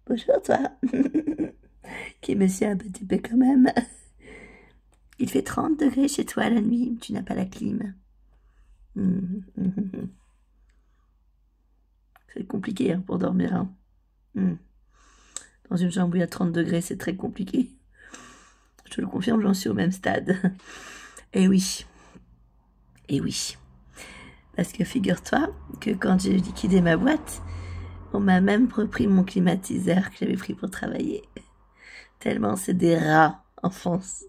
Bonjour toi. Qui me suit un petit peu quand même. Il fait 30 degrés chez toi la nuit, tu n'as pas la clim. C'est compliqué hein, pour dormir. Hein. Dans une chambre où il y a 30 degrés, c'est très compliqué. Je te le confirme, j'en suis au même stade. Et oui. Et oui. Parce que figure-toi que quand j'ai liquidé ma boîte, on m'a même repris mon climatiseur que j'avais pris pour travailler. Tellement c'est des rats en France.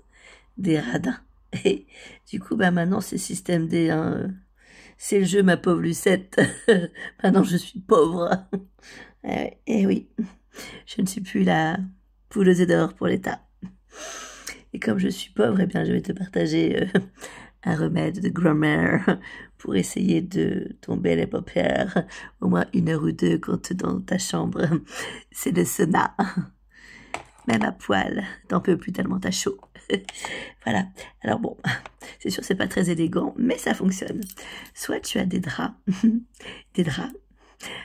Des radins. Et du coup, maintenant, c'est système D. Hein. C'est le jeu, ma pauvre Lucette. Maintenant, je suis pauvre. Et oui, je ne suis plus la pouleuse d'or pour l'État. Et comme je suis pauvre, eh bien, je vais te partager un remède de grand-mère pour essayer de tomber les paupières au moins 1 heure ou 2 quand tu es dans ta chambre. C'est le sauna. Même à poil, t'en peux plus tellement t'as chaud. Voilà. Alors bon, c'est sûr c'est pas très élégant, mais ça fonctionne. Soit tu as des draps,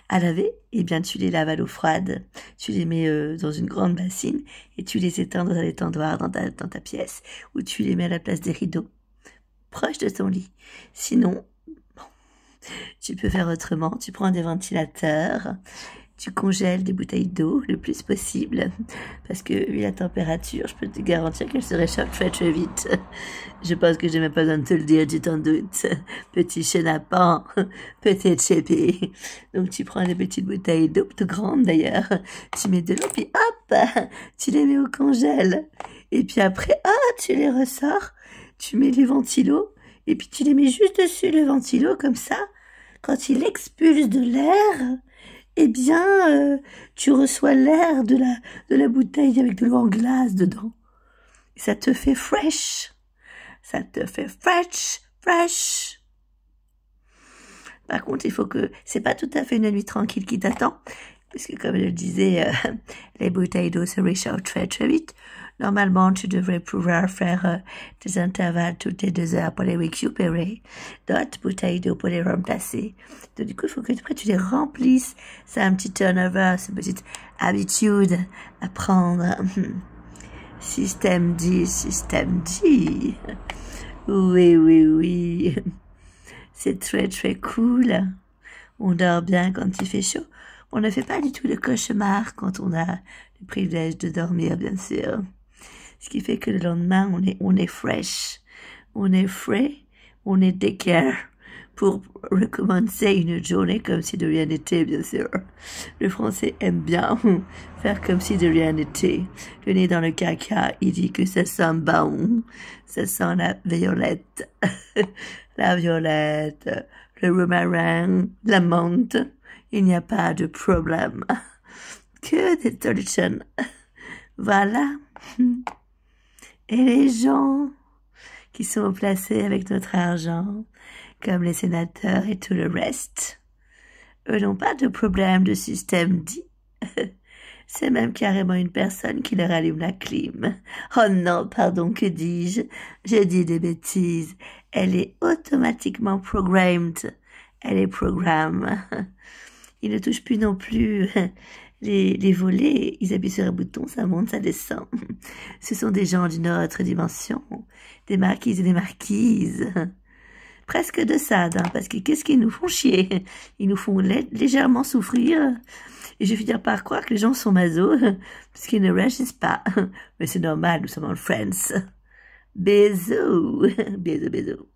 à laver, et bien tu les laves à l'eau froide, tu les mets dans une grande bassine et tu les étends dans un étendoir dans ta pièce, ou tu les mets à la place des rideaux, proche de ton lit. Sinon, bon, tu peux faire autrement, tu prends des ventilateurs, tu congèles des bouteilles d'eau le plus possible, parce que vu la température, je peux te garantir qu'elle se réchauffe très vite. Je pense que j'ai même pas besoin de te le dire, tu t'en doutes. Petit chenapan, petite chépée. Donc tu prends des petites bouteilles d'eau, tout grandes d'ailleurs, tu mets de l'eau, puis hop, tu les mets au congèle. Et puis après, tu les ressors, tu mets les ventilos, et puis tu les mets juste dessus le ventilo, comme ça, quand il expulse de l'air, eh bien, tu reçois l'air de la bouteille avec de l'eau en glace dedans. Et ça te fait fresh. Ça te fait fresh. Par contre, il faut que... C'est pas tout à fait une nuit tranquille qui t'attend. Puisque, comme je le disais, les bouteilles d'eau se réchauffent très vite. Normalement, tu devrais pouvoir faire des intervalles toutes les 2 heures pour les récupérer, d'autres bouteilles d'eau pour les remplacer. Donc, du coup, il faut que après, tu les remplisses. C'est un petit turnover, c'est une petite habitude à prendre. Système D. Oui. C'est très cool. On dort bien quand il fait chaud. On ne fait pas du tout de cauchemar quand on a le privilège de dormir, bien sûr. Ce qui fait que le lendemain, on est fresh, on est frais, on est d'équerre pour recommencer une journée comme si de rien n'était, bien sûr. Le français aime bien faire comme si de rien n'était. Le nez dans le caca, il dit que ça sent bon, ça sent la violette, la violette, le romarin, la menthe. Il n'y a pas de problème. Que des solutions. Voilà. Et les gens qui sont placés avec notre argent, comme les sénateurs et tout le reste, eux n'ont pas de problème de système dit. C'est même carrément une personne qui leur allume la clim. Oh non, pardon, que dis-je? Je dis des bêtises. Elle est automatiquement programmed. Elle est programme. Ils ne touchent plus non plus les volets, ils appuient sur un bouton, ça monte, ça descend. Ce sont des gens d'une autre dimension, des marquises et des marquises. Presque de sade, hein, parce que qu'est-ce qu'ils nous font chier? Ils nous font légèrement souffrir. Et je vais finir par croire que les gens sont masos, parce qu'ils ne réagissent pas. Mais c'est normal, nous sommes en France. Bisous. Bisous.